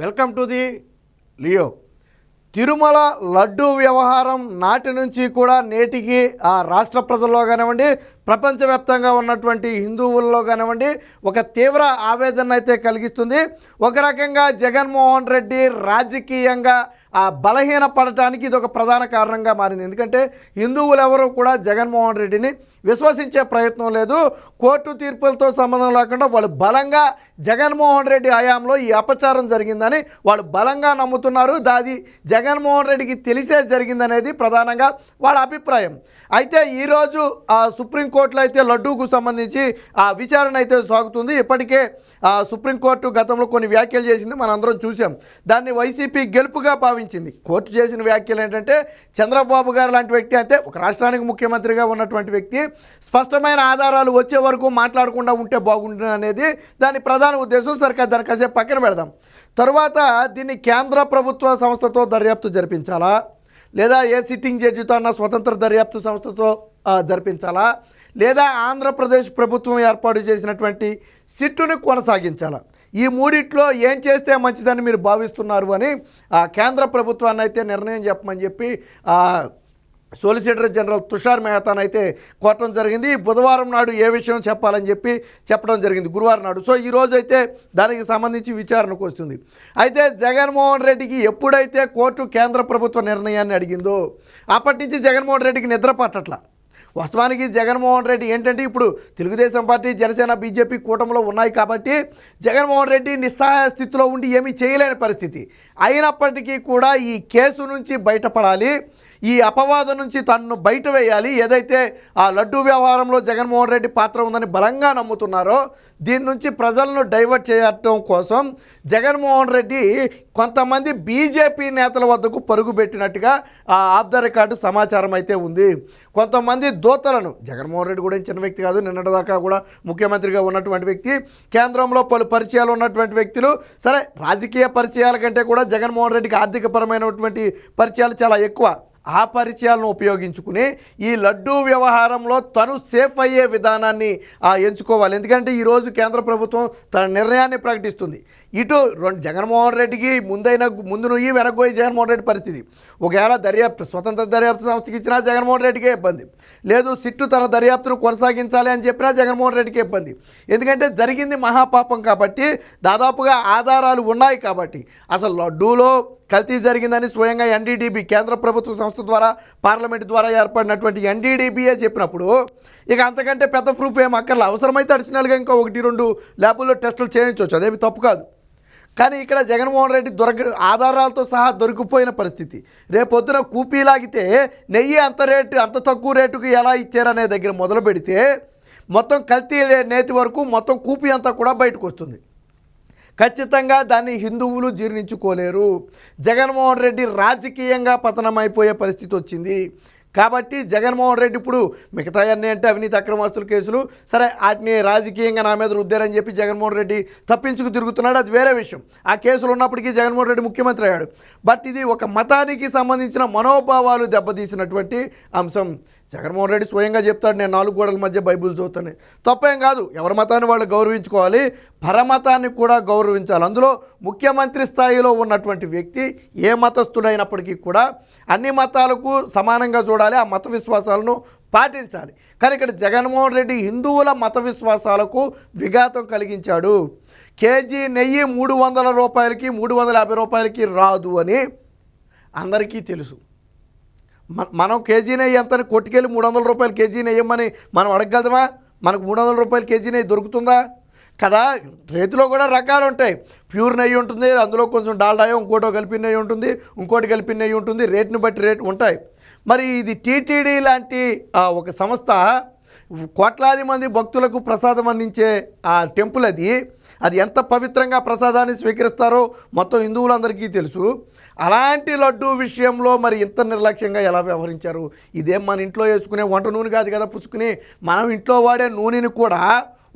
Welcome to the Leo. Tirumala laddu వ్యవహారం నాటి నుంచి కూడా నేటికి ఆ రాష్ట్ర ప్రజల్లో కానివ్వండి, ప్రపంచవ్యాప్తంగా ఉన్నటువంటి హిందువుల్లో కానివ్వండి ఒక తీవ్ర ఆవేదన అయితే కలిగిస్తుంది. ఒక రకంగా జగన్మోహన్ రెడ్డి రాజకీయంగా బలహీన పడటానికి ఇది ఒక ప్రధాన కారణంగా మారింది. ఎందుకంటే హిందువులు ఎవరు కూడా జగన్మోహన్ రెడ్డిని విశ్వసించే ప్రయత్నం లేదు. కోర్టు తీర్పులతో సంబంధం లేకుండా వాళ్ళు బలంగా జగన్మోహన్ రెడ్డి హయాంలో ఈ అపచారం జరిగిందని వాళ్ళు బలంగా నమ్ముతున్నారు. దాది జగన్మోహన్ రెడ్డికి తెలిసే జరిగిందనేది ప్రధానంగా వాళ్ళ అభిప్రాయం. అయితే ఈరోజు సుప్రీంకోర్టులో అయితే లడ్డూకు సంబంధించి విచారణ అయితే సాగుతుంది. ఇప్పటికే సుప్రీంకోర్టు గతంలో కొన్ని వ్యాఖ్యలు చేసింది, మనందరం చూసాం. దాన్ని వైసీపీ గెలుపుగా భావించింది. కోర్టు చేసిన వ్యాఖ్యలు ఏంటంటే, చంద్రబాబు గారు లాంటి వ్యక్తి, అంటే ఒక రాష్ట్రానికి ముఖ్యమంత్రిగా ఉన్నటువంటి వ్యక్తి స్పష్టమైన ఆధారాలు వచ్చే వరకు మాట్లాడకుండా ఉంటే బాగుంటుంది అనేది దాని ప్రధాన ఉద్దేశం. సరిగ్గా దాని కాసేపు పక్కన పెడదాం. తర్వాత దీన్ని కేంద్ర ప్రభుత్వ సంస్థతో దర్యాప్తు జరిపించాలా, లేదా ఏ సిట్టింగ్ జడ్జితో అన్న స్వతంత్ర దర్యాప్తు సంస్థతో జరిపించాలా, లేదా ఆంధ్రప్రదేశ్ ప్రభుత్వం ఏర్పాటు చేసినటువంటి సిట్టుని కొనసాగించాలా, ఈ మూడిట్లో ఏం చేస్తే మంచిదని మీరు భావిస్తున్నారు అని కేంద్ర ప్రభుత్వాన్ని అయితే నిర్ణయం చెప్పమని చెప్పి సోలిసిటర్ జనరల్ తుషార్ మెహతాను అయితే కోరటం జరిగింది. బుధవారం నాడు ఏ విషయం చెప్పాలని చెప్పి చెప్పడం జరిగింది, గురువారం నాడు. సో ఈరోజు అయితే దానికి సంబంధించి విచారణకు వస్తుంది. అయితే జగన్మోహన్ రెడ్డికి ఎప్పుడైతే కోర్టు కేంద్ర ప్రభుత్వ నిర్ణయాన్ని అడిగిందో అప్పటి నుంచి జగన్మోహన్ రెడ్డికి నిద్ర పట్టట్ల. వాస్తవానికి జగన్మోహన్ రెడ్డి ఏంటంటే, ఇప్పుడు తెలుగుదేశం పార్టీ, జనసేన, బీజేపీ కూటమిలో ఉన్నాయి కాబట్టి జగన్మోహన్ రెడ్డి నిస్సహాయ స్థితిలో ఉండి ఏమీ చేయలేని పరిస్థితి. అయినప్పటికీ కూడా ఈ కేసు నుంచి బయటపడాలి, ఈ అపవాదం నుంచి తనను బయట వేయాలి. ఏదైతే ఆ లడ్డూ వ్యవహారంలో జగన్మోహన్ రెడ్డి పాత్ర ఉందని బలంగా నమ్ముతున్నారో దీని నుంచి ప్రజలను డైవర్ట్ చేయటం కోసం జగన్మోహన్ రెడ్డి కొంతమంది బీజేపీ నేతల వద్దకు పరుగు పెట్టినట్టుగా ఆఫ్ ద రికార్డు సమాచారం అయితే ఉంది. కొంతమంది దోతలను, జగన్మోహన్ రెడ్డి కూడా చిన్న వ్యక్తి కాదు, నిన్నటిదాకా కూడా ముఖ్యమంత్రిగా ఉన్నటువంటి వ్యక్తి, కేంద్రంలో పలు పరిచయాలు ఉన్నటువంటి వ్యక్తులు. సరే, రాజకీయ పరిచయాల కంటే కూడా జగన్మోహన్ రెడ్డికి ఆర్థికపరమైనటువంటి పరిచయాలు చాలా ఎక్కువ. ఆ పరిచయాలను ఉపయోగించుకుని ఈ లడ్డూ వ్యవహారంలో తను సేఫ్ అయ్యే విధానాన్ని ఎంచుకోవాలి. ఎందుకంటే ఈరోజు కేంద్ర ప్రభుత్వం తన నిర్ణయాన్ని ప్రకటిస్తుంది. ఇటు జగన్మోహన్ రెడ్డికి ముందు నుయ్యి వెనక్కి జగన్మోహన్ రెడ్డి పరిస్థితి. ఒకవేళ స్వతంత్ర దర్యాప్తు సంస్థకి ఇచ్చినా జగన్మోహన్ రెడ్డికే ఇబ్బంది, లేదు సిట్టు తన దర్యాప్తును కొనసాగించాలి అని చెప్పినా జగన్మోహన్ రెడ్డికే ఇబ్బంది. ఎందుకంటే జరిగింది మహాపాపం కాబట్టి, దాదాపుగా ఆధారాలు ఉన్నాయి కాబట్టి. అసలు లడ్డూలో కల్తీ జరిగిందని స్వయంగా ఎన్డీడీబీ, కేంద్ర ప్రభుత్వ సంస్థ ద్వారా పార్లమెంటు ద్వారా ఏర్పడినటువంటి ఎన్డీడీబీఏ చెప్పినప్పుడు ఇక అంతకంటే పెద్ద ప్రూఫ్ ఏం అక్కర్లా. అవసరమైతే అడిషనల్గా ఇంకా 1-2 ల్యాబుల్లో టెస్టులు చేయించవచ్చు, అదేమి తప్పు కాదు. కానీ ఇక్కడ జగన్మోహన్ రెడ్డి ఆధారాలతో సహా దొరికిపోయిన పరిస్థితి. రేపొద్దున కూపీలాగితే నెయ్యి అంత తక్కువ రేటుకు ఎలా ఇచ్చారనే దగ్గర మొదలు పెడితే మొత్తం కల్తీ నేతి వరకు మొత్తం కూపీ అంతా కూడా బయటకు వస్తుంది. ఖచ్చితంగా దాన్ని హిందువులు జీర్ణించుకోలేరు. జగన్మోహన్ రెడ్డి రాజకీయంగా పతనమైపోయే పరిస్థితి వచ్చింది. కాబట్టి జగన్మోహన్ రెడ్డి ఇప్పుడు మిగతా అన్నీ అంటే అవినీతి అక్రమాస్తుల కేసులు, సరే వాటిని రాజకీయంగా నా మీద రుద్దారని చెప్పి జగన్మోహన్ రెడ్డి తప్పించుకు తిరుగుతున్నాడు, అది వేరే విషయం. ఆ కేసులు ఉన్నప్పటికీ జగన్మోహన్ రెడ్డి ముఖ్యమంత్రి అయ్యాడు. బట్ ఇది ఒక మతానికి సంబంధించిన మనోభావాలు దెబ్బతీసినటువంటి అంశం. జగన్మోహన్ రెడ్డి స్వయంగా చెప్తాడు, నేను 4 గోడల మధ్య బైబిల్ చదువుతాను. తప్పేం కాదు, ఎవరి మతాన్ని వాళ్ళు గౌరవించుకోవాలి, పరమతాన్ని కూడా గౌరవించాలి. అందులో ముఖ్యమంత్రి స్థాయిలో ఉన్నటువంటి వ్యక్తి ఏ మతస్థుడైనప్పటికీ కూడా అన్ని మతాలకు సమానంగా చూడాలి, ఆ మత విశ్వాసాలను పాటించాలి. కానీ ఇక్కడ జగన్మోహన్ రెడ్డి హిందువుల మత విశ్వాసాలకు విఘాతం కలిగించాడు. కేజీ నెయ్యి 300 రూపాయలకి 350 రూపాయలకి రాదు అని అందరికీ తెలుసు. మనం కేజీ నెయ్యి ఎంత కొట్టుకెళ్ళి 300 రూపాయలు కేజీ నెయ్యమని మనం అడగగలమా? మనకు 300 రూపాయలు కేజీ నెయ్యి దొరుకుతుందా? కదా. రైతులో కూడా రకాలు ఉంటాయి. ప్యూర్ నెయ్యి ఉంటుంది, అందులో కొంచెం డాల్డాయో ఇంకోటో కలిపిన నెయ్యి ఉంటుంది, ఇంకోటి కలిపిన నెయ్యి ఉంటుంది, రేటుని బట్టి రేటు ఉంటాయి. మరి ఇది టీటీడీ లాంటి ఒక సంస్థ కోట్లాది మంది భక్తులకు ప్రసాదం అందించే టెంపుల్ అది ఎంత పవిత్రంగా ప్రసాదాన్ని స్వీకరిస్తారో మొత్తం హిందువులందరికీ తెలుసు. అలాంటి లడ్డూ విషయంలో మరి ఇంత నిర్లక్ష్యంగా ఎలా వ్యవహరించారు? ఇదేం మన ఇంట్లో వేసుకునే వంట నూనె కాదు కదా పుచ్చుకుని, మనం ఇంట్లో వాడే నూనెని కూడా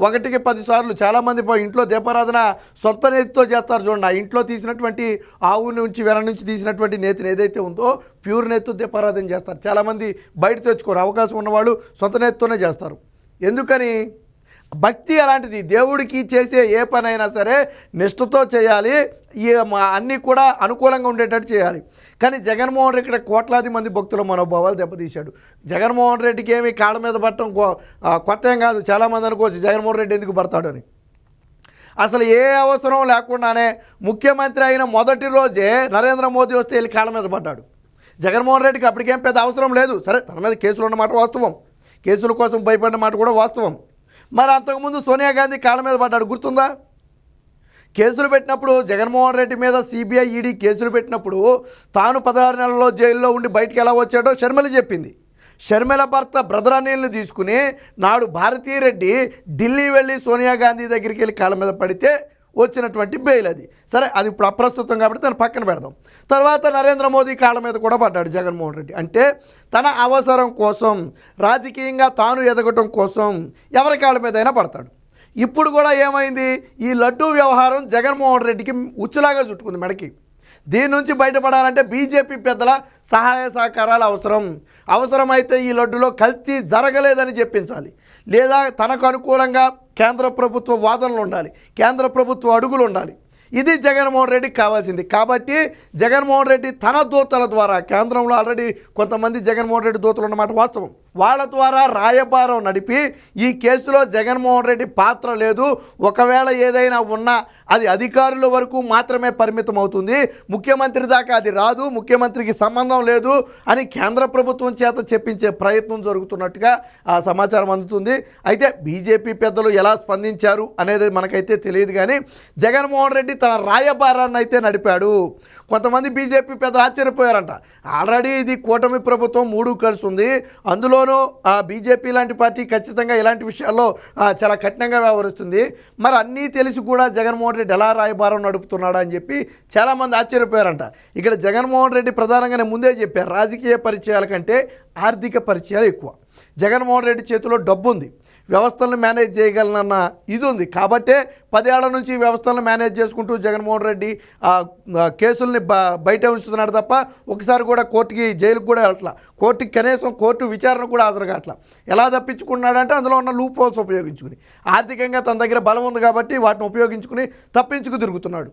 1కి 10 సార్లు చాలామంది ఇంట్లో దీపారాధన సొంత నేతితో చేస్తారు చూడండి. ఆ ఇంట్లో తీసినటువంటి ఆవు నుంచి వెన నుంచి తీసినటువంటి నేతిని ఏదైతే ఉందో ప్యూర్ నేతితో దీపారాధన చేస్తారు. చాలామంది బయట తెచ్చుకోరు, అవకాశం ఉన్నవాళ్ళు సొంత నేతితోనే చేస్తారు. ఎందుకని? భక్తి అలాంటిది. దేవుడికి చేసే ఏ పనైనా సరే నిష్ఠతో చేయాలి, అన్నీ కూడా అనుకూలంగా ఉండేటట్టు చేయాలి. కానీ జగన్మోహన్ రెడ్డి ఇక్కడ కోట్లాది మంది భక్తుల మనోభావాలు దెబ్బతీశాడు. జగన్మోహన్ రెడ్డికి ఏమి కాళ్ళ మీద పట్టడం కొత్త ఏం కాదు. చాలామంది అనుకోవచ్చు జగన్మోహన్ రెడ్డి ఎందుకు పడతాడు అని. అసలు ఏ అవసరం లేకుండానే ముఖ్యమంత్రి అయిన మొదటి రోజే నరేంద్ర మోదీ వస్తే వెళ్ళి కాళ్ళ మీద పడ్డాడు. జగన్మోహన్ రెడ్డికి అప్పటికేం పెద్ద అవసరం లేదు. సరే, తన మీద కేసులు ఉన్నమాట వాస్తవం, కేసుల కోసం భయపడిన మాట కూడా వాస్తవం. మరి అంతకుముందు సోనియా గాంధీ కాళ్ళ మీద పడ్డాడు, గుర్తుందా? కేసులు పెట్టినప్పుడు జగన్మోహన్ రెడ్డి మీద సిబిఐ ఈడీ కేసులు పెట్టినప్పుడు తాను 16 నెలల్లో జైల్లో ఉండి బయటికి ఎలా వచ్చాడో షర్మిల చెప్పింది. షర్మిల భర్త బ్రదర్ అనిల్ని తీసుకుని నాడు భారతీరెడ్డి ఢిల్లీ వెళ్ళి సోనియా గాంధీ దగ్గరికి వెళ్ళి కాళ్ళ మీద పడితే వచ్చినటువంటి బెయిల్ అది. సరే, అది ఇప్పుడు అప్రస్తుతం కాబట్టి దాన్ని పక్కన పెడదాం. తర్వాత నరేంద్ర మోదీ కాళ్ళ మీద కూడా పడ్డాడు జగన్మోహన్ రెడ్డి. అంటే తన అవసరం కోసం, రాజకీయంగా తాను ఎదగటం కోసం ఎవరి కాళ్ళ మీదైనా పడతాడు. ఇప్పుడు కూడా ఏమైంది, ఈ లడ్డూ వ్యవహారం జగన్మోహన్ రెడ్డికి ఉచ్చులాగా చుట్టుకుంది మెడకి. దీని నుంచి బయటపడాలంటే బీజేపీ పెద్దల సహాయ సహకారాలు అవసరమైతే ఈ లడ్డులో కల్తీ జరగలేదని చెప్పించాలి, లేదా తనకు అనుకూలంగా కేంద్ర ప్రభుత్వ వాదనలు ఉండాలి, కేంద్ర ప్రభుత్వ అడుగులు ఉండాలి. ఇది జగన్మోహన్ రెడ్డికి కావాల్సింది. కాబట్టి జగన్మోహన్ రెడ్డి తన దూతల ద్వారా, కేంద్రంలో ఆల్రెడీ కొంతమంది జగన్మోహన్ రెడ్డి దూతలు ఉన్నమాట వాస్తవం, వాళ్ళ ద్వారా రాయబారం నడిపి ఈ కేసులో జగన్మోహన్ రెడ్డి పాత్ర లేదు, ఒకవేళ ఏదైనా ఉన్నా అది అధికారుల వరకు మాత్రమే పరిమితం అవుతుంది, ముఖ్యమంత్రి దాకా అది రాదు, ముఖ్యమంత్రికి సంబంధం లేదు అని కేంద్ర ప్రభుత్వం చేత చెప్పించే ప్రయత్నం జరుగుతున్నట్టుగా ఆ సమాచారం అందుతుంది. అయితే బీజేపీ పెద్దలు ఎలా స్పందించారు అనేది మనకైతే తెలియదు. కానీ జగన్మోహన్ రెడ్డి తన రాయబారాన్ని అయితే నడిపాడు. కొంతమంది బీజేపీ పెద్దలు ఆశ్చర్యపోయారంట. ఆల్రెడీ ఇది కూటమి ప్రభుత్వం 3 కలిసి ఉంది, అందులోనూ బీజేపీ లాంటి పార్టీ ఖచ్చితంగా ఇలాంటి విషయాల్లో చాలా కఠినంగా వ్యవహరిస్తుంది. మరి అన్నీ తెలిసి కూడా జగన్మోహన్ రెడ్డి ఎలా రాయబారం నడుపుతున్నాడు అని చెప్పి చాలామంది ఆశ్చర్యపోయారంట. ఇక్కడ జగన్మోహన్ రెడ్డి ప్రధానంగానే ముందే చెప్పారు, రాజకీయ పరిచయాల కంటే ఆర్థిక పరిచయాలు ఎక్కువ. జగన్మోహన్ రెడ్డి చేతిలో డబ్బు ఉంది, వ్యవస్థలను మేనేజ్ చేయగలనన్న ఇది ఉంది. కాబట్టే 10 ఏళ్ల నుంచి వ్యవస్థలను మేనేజ్ చేసుకుంటూ జగన్మోహన్ రెడ్డి కేసుల్ని బయట ఉంచుతున్నాడు తప్ప ఒకసారి కూడా కోర్టుకి, జైలుకు కూడా వెళ్ళట్లా, కోర్టుకి కనీసం కోర్టు విచారణ కూడా హాజరు కావట్లా. ఎలా తప్పించుకున్నాడంటే అందులో ఉన్న లూప్ హోల్స్ ఉపయోగించుకుని, ఆర్థికంగా తన దగ్గర బలం ఉంది కాబట్టి వాటిని ఉపయోగించుకుని తప్పించుకు తిరుగుతున్నాడు.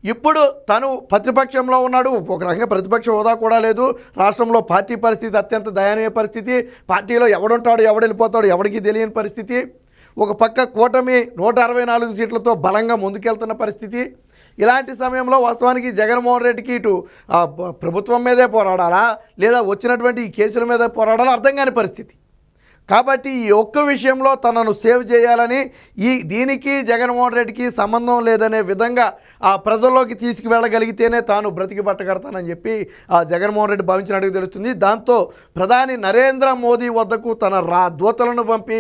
ఇప్పుడు తను ప్రతిపక్షంలో ఉన్నాడు, ఒక రకంగా ప్రతిపక్ష హోదా కూడా లేదు, రాష్ట్రంలో పార్టీ పరిస్థితి అత్యంత దయనీయ పరిస్థితి, పార్టీలో ఎవడుంటాడు ఎవడు వెళ్ళిపోతాడు ఎవడికి తెలియని పరిస్థితి, ఒక పక్క కూటమి 164 సీట్లతో బలంగా ముందుకెళ్తున్న పరిస్థితి. ఇలాంటి సమయంలో వాస్తవానికి జగన్మోహన్ రెడ్డికి ఇటు ప్రభుత్వం మీదే పోరాడాలా, లేదా వచ్చినటువంటి ఈ కేసుల మీదే పోరాడాలా అర్థం కాని పరిస్థితి. కాబట్టి ఈ ఒక్క విషయంలో తనను సేవ్ చేయాలని, దీనికి జగన్మోహన్ రెడ్డికి సంబంధం లేదనే విధంగా ప్రజల్లోకి తీసుకువెళ్ళగలిగితేనే తాను బ్రతికి పట్టగడతానని చెప్పి జగన్మోహన్ రెడ్డి భావించినట్టుగా తెలుస్తుంది. దాంతో ప్రధాని నరేంద్ర మోదీ వద్దకు తన దూతలను పంపి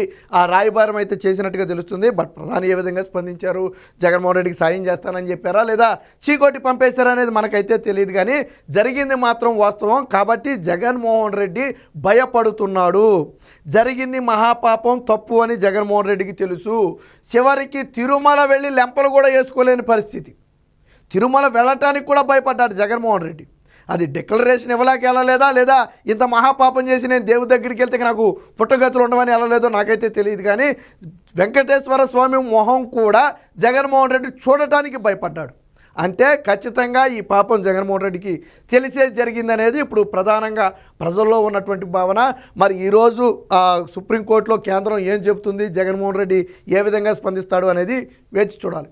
రాయబారం అయితే చేసినట్టుగా తెలుస్తుంది. బట్ ప్రధాని ఏ విధంగా స్పందించారు, జగన్మోహన్ రెడ్డికి సాయం చేస్తానని చెప్పారా లేదా చీకొట్టి పంపేశారా అనేది మనకైతే తెలియదు. కానీ జరిగింది మాత్రం వాస్తవం. కాబట్టి జగన్మోహన్ రెడ్డి భయపడుతున్నాడు. జరిగింది మహాపాపం, తప్పు అని జగన్మోహన్ రెడ్డికి తెలుసు. చివరికి తిరుమల వెళ్ళి లెంపలు కూడా వేసుకోలేని పరిస్థితి, తిరుమల వెళ్ళటానికి కూడా భయపడ్డాడు జగన్మోహన్ రెడ్డి. అది డిక్లరేషన్ ఇవ్వలేక వెళ్ళలేదా, లేదా ఇంత మహాపాపం చేసి నేను దేవుడి దగ్గరికి వెళ్తే నాకు పుట్టగతులు ఉండవని వెళ్ళలేదో నాకైతే తెలియదు. కానీ వెంకటేశ్వర స్వామి మొహం కూడా జగన్మోహన్ రెడ్డి చూడటానికి భయపడ్డాడు. అంటే ఖచ్చితంగా ఈ పాపం జగన్మోహన్ రెడ్డికి తెలిసే జరిగిందనేది ఇప్పుడు ప్రధానంగా ప్రజల్లో ఉన్నటువంటి భావన. మరి ఈరోజు సుప్రీంకోర్టులో కేంద్రం ఏం చెబుతుంది, జగన్మోహన్ రెడ్డి ఏ విధంగా స్పందిస్తాడు అనేది వేచి చూడాలి.